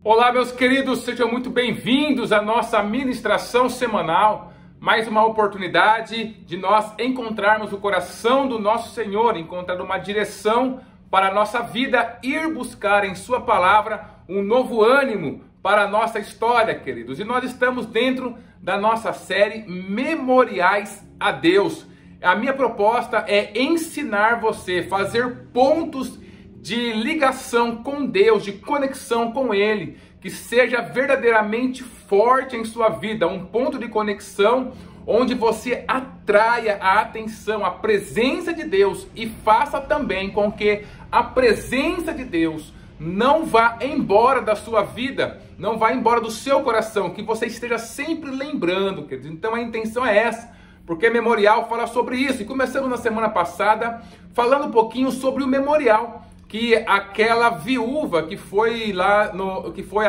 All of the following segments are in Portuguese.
Olá, meus queridos, sejam muito bem-vindos à nossa ministração semanal. Mais uma oportunidade de nós encontrarmos o coração do nosso Senhor, encontrar uma direção para a nossa vida, ir buscar em Sua palavra um novo ânimo para a nossa história, queridos. E nós estamos dentro da nossa série Memoriais a Deus. A minha proposta é ensinar você, fazer pontos de ligação com Deus, de conexão com Ele, que seja verdadeiramente forte em sua vida, um ponto de conexão onde você atraia a atenção, a presença de Deus e faça também com que a presença de Deus não vá embora da sua vida, não vá embora do seu coração, que você esteja sempre lembrando, queridos. Então a intenção é essa, porque Memorial fala sobre isso. E começamos na semana passada falando um pouquinho sobre o memorial que aquela viúva que foi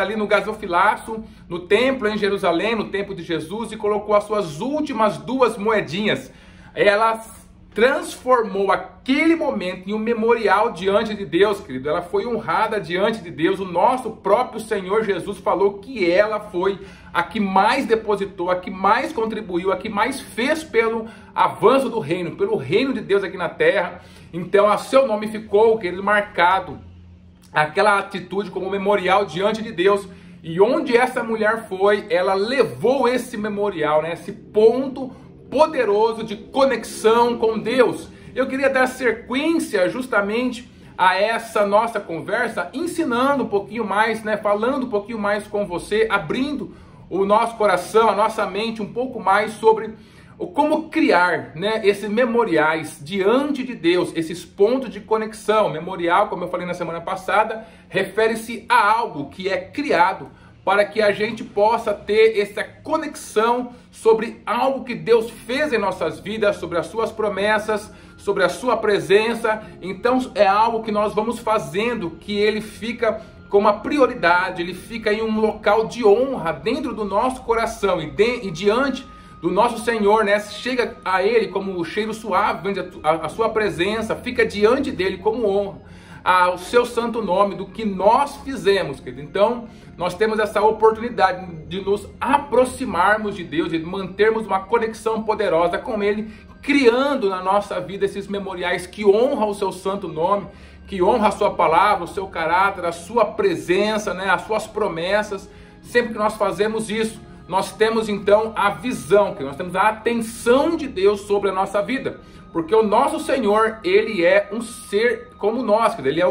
ali no gasofilaço, no templo em Jerusalém, no templo de Jesus, e colocou as suas últimas 2 moedinhas. Ela transformou aquele momento em um memorial diante de Deus, querido. Ela foi honrada diante de Deus. O nosso próprio Senhor Jesus falou que ela foi a que mais depositou, a que mais contribuiu, a que mais fez pelo avanço do reino, pelo reino de Deus aqui na terra. Então, a seu nome ficou, querido, marcado aquela atitude como memorial diante de Deus. E onde essa mulher foi, ela levou esse memorial, né, esse ponto poderoso de conexão com Deus. Eu queria dar sequência justamente a essa nossa conversa, ensinando um pouquinho mais, né, falando um pouquinho mais com você, abrindo o nosso coração, a nossa mente um pouco mais sobre como criar, né, esses memoriais diante de Deus, esses pontos de conexão. Memorial, como eu falei na semana passada, refere-se a algo que é criado para que a gente possa ter essa conexão sobre algo que Deus fez em nossas vidas, sobre as suas promessas, sobre a sua presença. Então é algo que nós vamos fazendo, que ele fica com uma prioridade, ele fica em um local de honra dentro do nosso coração e diante do nosso Senhor, né? Chega a Ele como o cheiro suave, vem a sua presença, fica diante dele como honra ao seu santo nome, do que nós fizemos, querido. Então, nós temos essa oportunidade de nos aproximarmos de Deus, de mantermos uma conexão poderosa com Ele, criando na nossa vida esses memoriais que honram o seu santo nome, que honra a sua palavra, o seu caráter, a sua presença, né, as suas promessas. Sempre que nós fazemos isso, nós temos então a visão, que nós temos a atenção de Deus sobre a nossa vida. Porque o nosso Senhor, Ele é um ser como nós, Ele é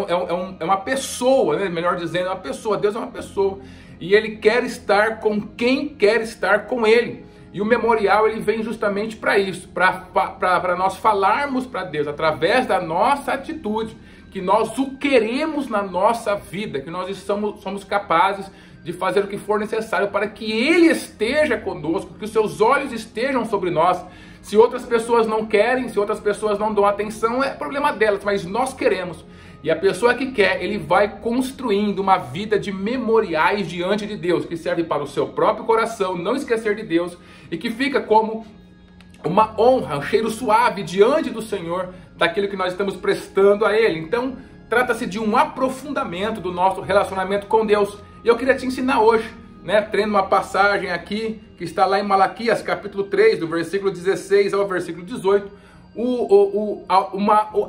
uma pessoa, né? Melhor dizendo, é uma pessoa. Deus é uma pessoa. E Ele quer estar com quem quer estar com Ele. E o memorial, ele vem justamente para isso, para nós falarmos para Deus, através da nossa atitude, que nós o queremos na nossa vida, que nós somos capazes de fazer o que for necessário para que Ele esteja conosco, que os seus olhos estejam sobre nós. Se outras pessoas não querem, se outras pessoas não dão atenção, é problema delas, mas nós queremos. E a pessoa que quer, ele vai construindo uma vida de memoriais diante de Deus, que serve para o seu próprio coração, não esquecer de Deus, e que fica como uma honra, um cheiro suave diante do Senhor, daquilo que nós estamos prestando a Ele. Então, trata-se de um aprofundamento do nosso relacionamento com Deus. E eu queria te ensinar hoje, né, tendo uma passagem aqui, que está lá em Malaquias, capítulo 3, do versículo 16 ao versículo 18,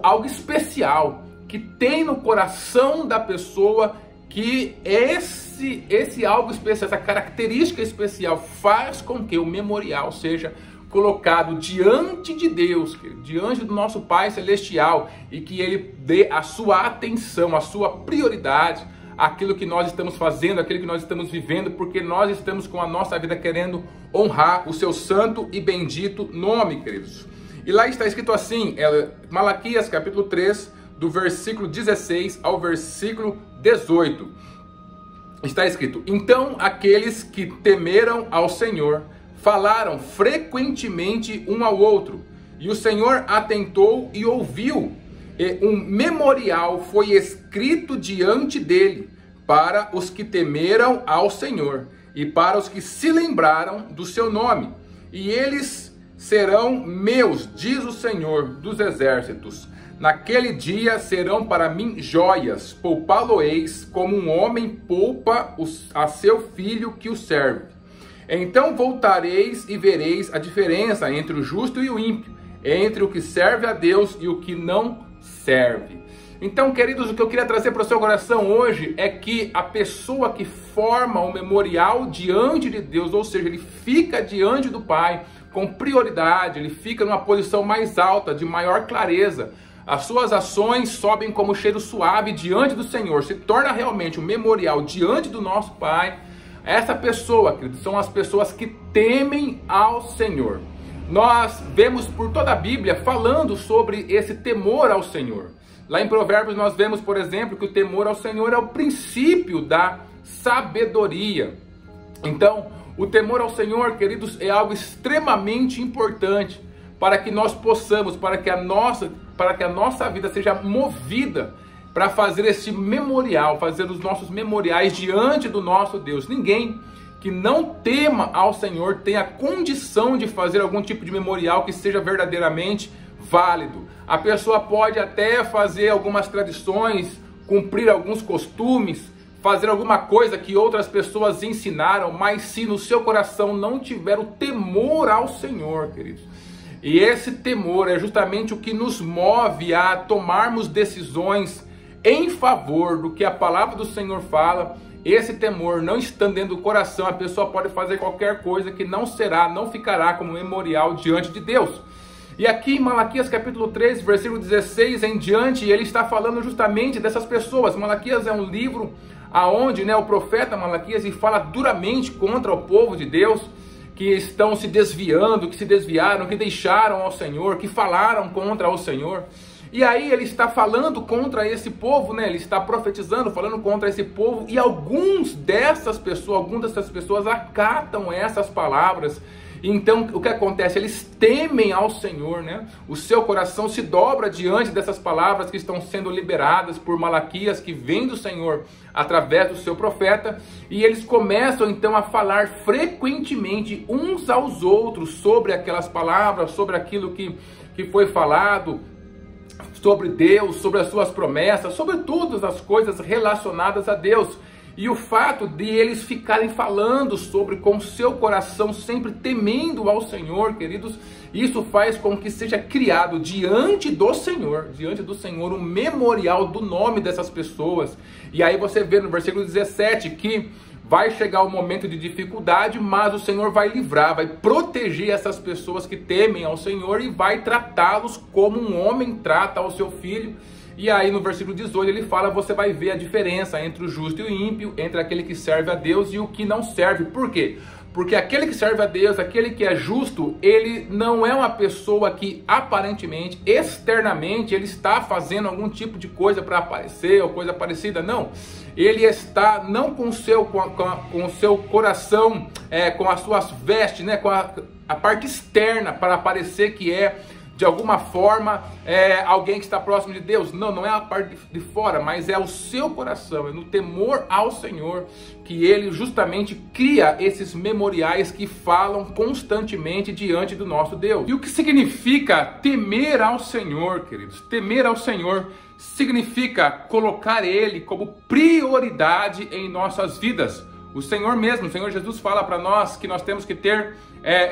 algo especial, que tem no coração da pessoa, que esse algo especial, essa característica especial, faz com que o memorial seja colocado diante de Deus, diante do nosso Pai Celestial, e que Ele dê a sua atenção, a sua prioridade, aquilo que nós estamos fazendo, aquilo que nós estamos vivendo, porque nós estamos com a nossa vida querendo honrar o seu santo e bendito nome, queridos. E lá está escrito assim, Malaquias capítulo 3, do versículo 16 ao versículo 18. Está escrito: então aqueles que temeram ao Senhor falaram frequentemente um ao outro, e o Senhor atentou e ouviu. E um memorial foi escrito diante dele para os que temeram ao Senhor e para os que se lembraram do seu nome. E eles serão meus, diz o Senhor dos exércitos. Naquele dia serão para mim joias, poupá-lo-eis como um homem poupa a seu filho que o serve. Então voltareis e vereis a diferença entre o justo e o ímpio, entre o que serve a Deus e o que não serve. Então, queridos, o que eu queria trazer para o seu coração hoje é que a pessoa que forma um memorial diante de Deus, ou seja, ele fica diante do Pai com prioridade, ele fica numa posição mais alta, de maior clareza. As suas ações sobem como cheiro suave diante do Senhor, se torna realmente um memorial diante do nosso Pai. Essa pessoa, queridos, são as pessoas que temem ao Senhor. Nós vemos por toda a Bíblia falando sobre esse temor ao Senhor. Lá em Provérbios nós vemos, por exemplo, que o temor ao Senhor é o princípio da sabedoria. Então, o temor ao Senhor, queridos, é algo extremamente importante para que nós possamos, para que a nossa vida seja movida para fazer esse memorial, fazer os nossos memoriais diante do nosso Deus. Ninguém que não tema ao Senhor tem a condição de fazer algum tipo de memorial que seja verdadeiramente válido. A pessoa pode até fazer algumas tradições, cumprir alguns costumes, fazer alguma coisa que outras pessoas ensinaram, mas se no seu coração não tiver o temor ao Senhor, queridos. E esse temor é justamente o que nos move a tomarmos decisões em favor do que a palavra do Senhor fala. Esse temor não estando dentro do coração, a pessoa pode fazer qualquer coisa que não ficará como memorial diante de Deus. E aqui em Malaquias capítulo 3, versículo 16 em diante, ele está falando justamente dessas pessoas. Malaquias é um livro aonde, o profeta Malaquias fala duramente contra o povo de Deus, que estão se desviando, que se desviaram, que deixaram ao Senhor, que falaram contra o Senhor. E aí ele está falando contra esse povo, ele está profetizando, falando contra esse povo, e algumas dessas pessoas acatam essas palavras. Então, o que acontece? Eles temem ao Senhor, O seu coração se dobra diante dessas palavras que estão sendo liberadas por Malaquias, que vem do Senhor através do seu profeta, e eles começam então a falar frequentemente uns aos outros sobre aquelas palavras, sobre aquilo que foi falado, sobre Deus, sobre as suas promessas, sobre todas as coisas relacionadas a Deus. E o fato de eles ficarem falando sobre com seu coração sempre temendo ao Senhor, queridos, isso faz com que seja criado diante do Senhor, um memorial do nome dessas pessoas. E aí você vê no versículo 17 que vai chegar o momento de dificuldade, mas o Senhor vai livrar, vai proteger essas pessoas que temem ao Senhor e vai tratá-los como um homem trata ao seu filho. E aí no versículo 18 ele fala, você vai ver a diferença entre o justo e o ímpio, entre aquele que serve a Deus e o que não serve. Por quê? Porque aquele que serve a Deus, aquele que é justo, ele não é uma pessoa que aparentemente, externamente, ele está fazendo algum tipo de coisa para aparecer ou coisa parecida. Não, ele está não com o seu coração, com as suas vestes, com a parte externa para parecer que é de alguma forma alguém que está próximo de Deus. Não é a parte de fora, mas é o seu coração, é no temor ao Senhor que ele justamente cria esses memoriais que falam constantemente diante do nosso Deus. E o que significa temer ao Senhor, queridos? Temer ao Senhor significa colocar Ele como prioridade em nossas vidas. O Senhor mesmo, o Senhor Jesus fala para nós que nós temos que ter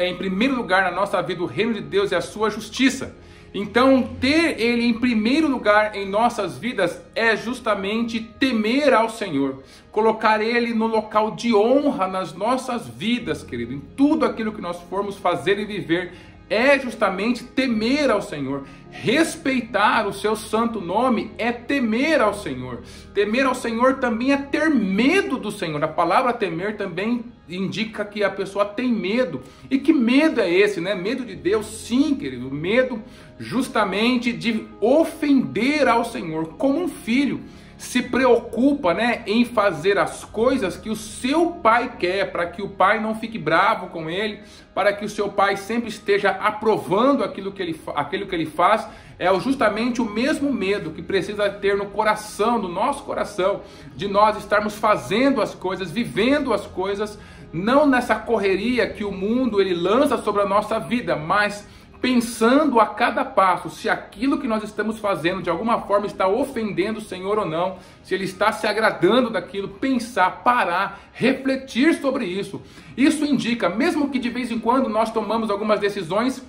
em primeiro lugar na nossa vida o reino de Deus e a sua justiça. Então, ter Ele em primeiro lugar em nossas vidas é justamente temer ao Senhor. Colocar Ele no local de honra nas nossas vidas, querido. Em tudo aquilo que nós formos fazer e viver é justamente temer ao Senhor. Respeitar o seu santo nome é temer ao Senhor. Temer ao Senhor também é ter medo do Senhor. A palavra temer também indica que a pessoa tem medo. E que medo é esse, Medo de Deus? Sim, querido. Medo justamente de ofender ao Senhor. Como um filho se preocupa, em fazer as coisas que o seu pai quer, para que o pai não fique bravo com ele, para que o seu pai sempre esteja aprovando aquilo que ele faz, é justamente o mesmo medo que precisa ter no coração, no nosso coração, de nós estarmos fazendo as coisas, vivendo as coisas, não nessa correria que o mundo ele lança sobre a nossa vida, mas pensando a cada passo se aquilo que nós estamos fazendo de alguma forma está ofendendo o Senhor ou não, se Ele está se agradando daquilo, pensar, parar, refletir sobre isso. Isso indica, mesmo que de vez em quando nós tomamos algumas decisões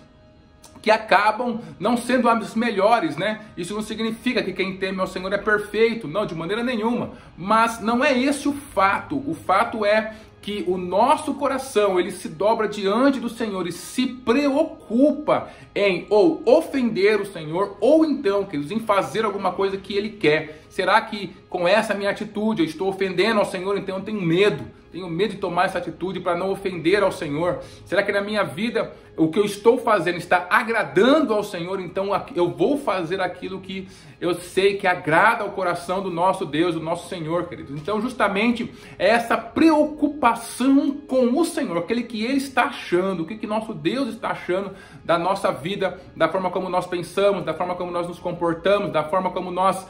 que acabam não sendo as melhores, né? Isso não significa que quem teme ao Senhor é perfeito, não, de maneira nenhuma. Mas não é esse o fato. O fato é que o nosso coração, ele se dobra diante do Senhor e se preocupa em ou ofender o Senhor, ou então, queridos, em fazer alguma coisa que Ele quer. Será que com essa minha atitude eu estou ofendendo ao Senhor? Então eu tenho medo de tomar essa atitude para não ofender ao Senhor. Será que na minha vida o que eu estou fazendo está agradando ao Senhor? Então eu vou fazer aquilo que eu sei que agrada ao coração do nosso Deus, do nosso Senhor, queridos. Então justamente essa preocupação com o Senhor, aquele que Ele está achando, o que nosso Deus está achando da nossa vida, da forma como nós pensamos, da forma como nós nos comportamos, da forma como nós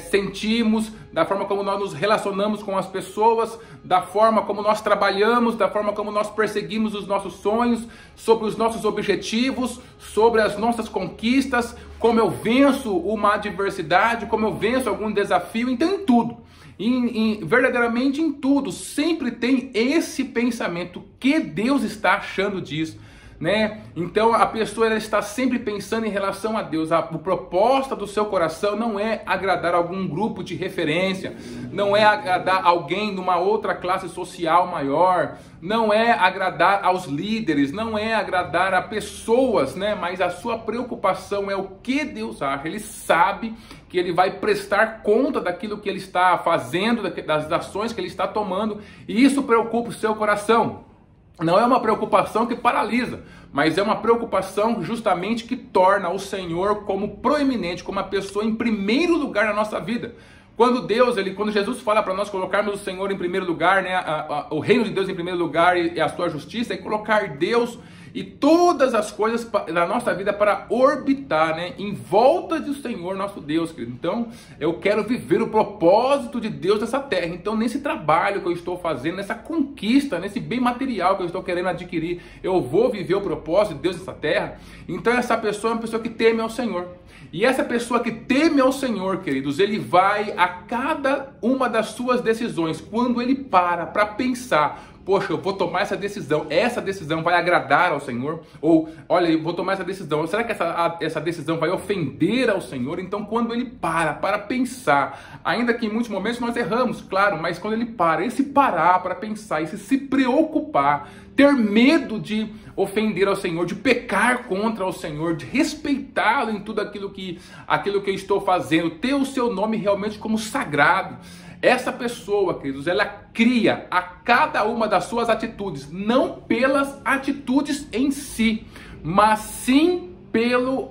sentimos, da forma como nós nos relacionamos com as pessoas, da forma como nós trabalhamos, da forma como nós perseguimos os nossos sonhos, sobre os nossos objetivos, sobre as nossas conquistas, como eu venço uma adversidade, como eu venço algum desafio. Então em tudo, verdadeiramente em tudo, sempre tem esse pensamento, o que Deus está achando disso, né? Então a pessoa, ela está sempre pensando em relação a Deus. O propósito do seu coração não é agradar algum grupo de referência, não é agradar alguém numa outra classe social maior, não é agradar aos líderes, não é agradar a pessoas, né? Mas a sua preocupação é o que Deus acha. Ele sabe que Ele vai prestar conta daquilo que Ele está fazendo, das ações que Ele está tomando, e isso preocupa o seu coração. Não é uma preocupação que paralisa, mas é uma preocupação justamente que torna o Senhor como proeminente, como a pessoa em primeiro lugar na nossa vida. Quando Jesus fala para nós colocarmos o Senhor em primeiro lugar, né, o reino de Deus em primeiro lugar e a sua justiça, é colocar Deus e todas as coisas da nossa vida para orbitar, né, em volta do Senhor nosso Deus, querido. Então, eu quero viver o propósito de Deus nessa terra. Então, nesse trabalho que eu estou fazendo, nessa conquista, nesse bem material que eu estou querendo adquirir, eu vou viver o propósito de Deus nessa terra. Então, essa pessoa é uma pessoa que teme ao Senhor. E essa pessoa que teme ao Senhor, queridos, ele vai a cada uma das suas decisões, quando ele para pensar, poxa, eu vou tomar essa decisão vai agradar ao Senhor? Ou, olha, eu vou tomar essa decisão, será que essa decisão vai ofender ao Senhor? Então, quando ele para pensar, ainda que em muitos momentos nós erramos, claro, mas quando ele parar para pensar, esse se preocupar, ter medo de ofender ao Senhor, de pecar contra o Senhor, de respeitá-lo em tudo aquilo que eu estou fazendo, ter o seu nome realmente como sagrado. Essa pessoa, queridos, ela cria a cada uma das suas atitudes, não pelas atitudes em si, mas sim pela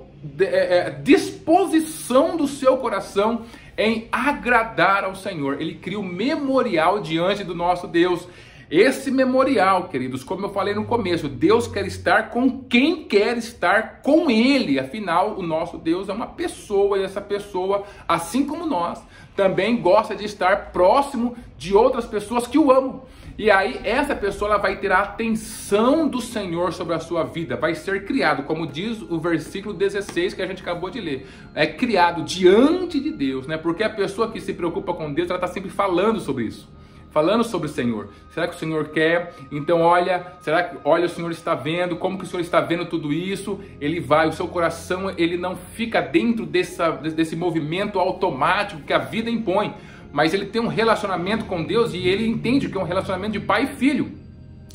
disposição do seu coração em agradar ao Senhor. Ele cria um memorial diante do nosso Deus. Esse memorial, queridos, como eu falei no começo, Deus quer estar com quem quer estar com Ele. Afinal, o nosso Deus é uma pessoa, e essa pessoa, assim como nós, também gosta de estar próximo de outras pessoas que o amam. E aí essa pessoa, ela vai ter a atenção do Senhor sobre a sua vida, vai ser criado, como diz o versículo 16 que a gente acabou de ler, é criado diante de Deus, né? Porque a pessoa que se preocupa com Deus, ela está sempre falando sobre isso, falando sobre o Senhor. Será que o Senhor quer? Então olha, o Senhor está vendo, como que o Senhor está vendo tudo isso? Ele vai, o seu coração, ele não fica dentro desse movimento automático que a vida impõe, mas ele tem um relacionamento com Deus e ele entende que é um relacionamento de pai e filho.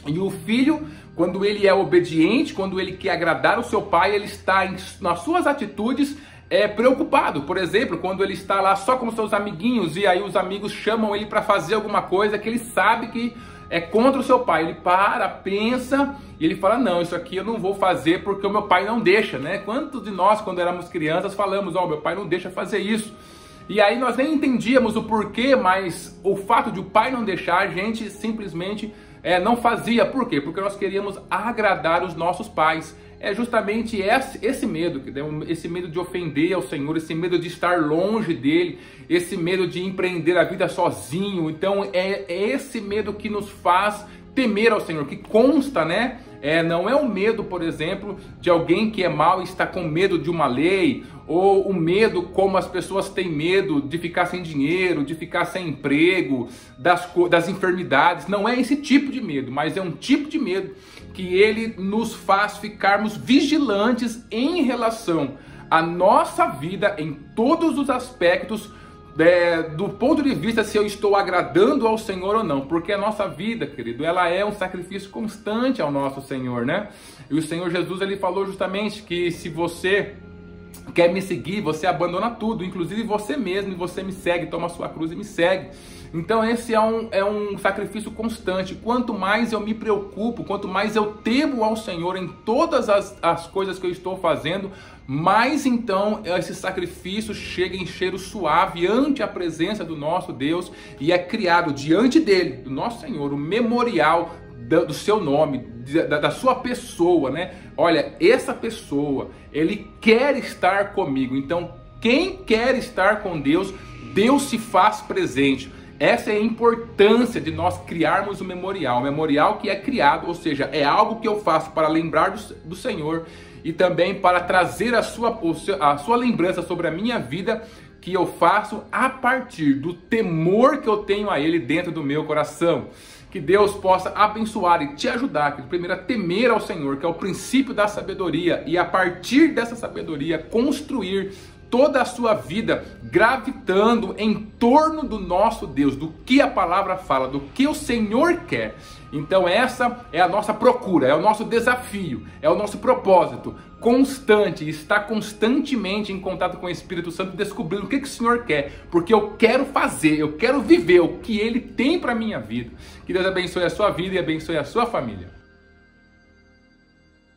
E o filho, quando ele é obediente, quando ele quer agradar o seu pai, ele está nas suas atitudes preocupado. Por exemplo, quando ele está lá só com seus amiguinhos e aí os amigos chamam ele para fazer alguma coisa que ele sabe que é contra o seu pai, ele pensa e ele fala, não, isso aqui eu não vou fazer porque o meu pai não deixa, né? Quantos de nós, quando éramos crianças, falamos, meu pai não deixa fazer isso. E aí nós nem entendíamos o porquê, mas o fato de o pai não deixar, a gente simplesmente não fazia. Por quê? Porque nós queríamos agradar os nossos pais. É justamente esse medo, esse medo de ofender ao Senhor, esse medo de estar longe dele, esse medo de empreender a vida sozinho. Então é esse medo que nos faz temer ao Senhor, que consta, né, Não é o medo, por exemplo, de alguém que é mau e está com medo de uma lei, ou o medo como as pessoas têm medo de ficar sem dinheiro, de ficar sem emprego, das enfermidades. Não é esse tipo de medo, mas é um tipo de medo que ele nos faz ficarmos vigilantes em relação à nossa vida em todos os aspectos, do ponto de vista se eu estou agradando ao Senhor ou não, porque a nossa vida, querido, ela é um sacrifício constante ao nosso Senhor, né? E o Senhor Jesus, ele falou justamente que se você quer me seguir, você abandona tudo, inclusive você mesmo, e você me segue, toma a sua cruz e me segue. Então esse é um sacrifício constante. Quanto mais eu me preocupo, quanto mais eu temo ao Senhor em todas as coisas que eu estou fazendo, mais então esse sacrifício chega em cheiro suave ante a presença do nosso Deus, e é criado diante dele, do nosso Senhor, o memorial do seu nome, da sua pessoa, né? Olha, essa pessoa, ele quer estar comigo. Então, quem quer estar com Deus, Deus se faz presente. Essa é a importância de nós criarmos o memorial que é criado, ou seja, é algo que eu faço para lembrar do Senhor e também para trazer a sua lembrança sobre a minha vida, que eu faço a partir do temor que eu tenho a Ele dentro do meu coração. Que Deus possa abençoar e te ajudar, primeiro a temer ao Senhor, que é o princípio da sabedoria, e a partir dessa sabedoria construir toda a sua vida gravitando em torno do nosso Deus, do que a palavra fala, do que o Senhor quer. Então essa é a nossa procura, é o nosso desafio, é o nosso propósito constante, estar constantemente em contato com o Espírito Santo, descobrindo o que o Senhor quer, porque eu quero fazer, eu quero viver o que Ele tem para a minha vida. Que Deus abençoe a sua vida e abençoe a sua família.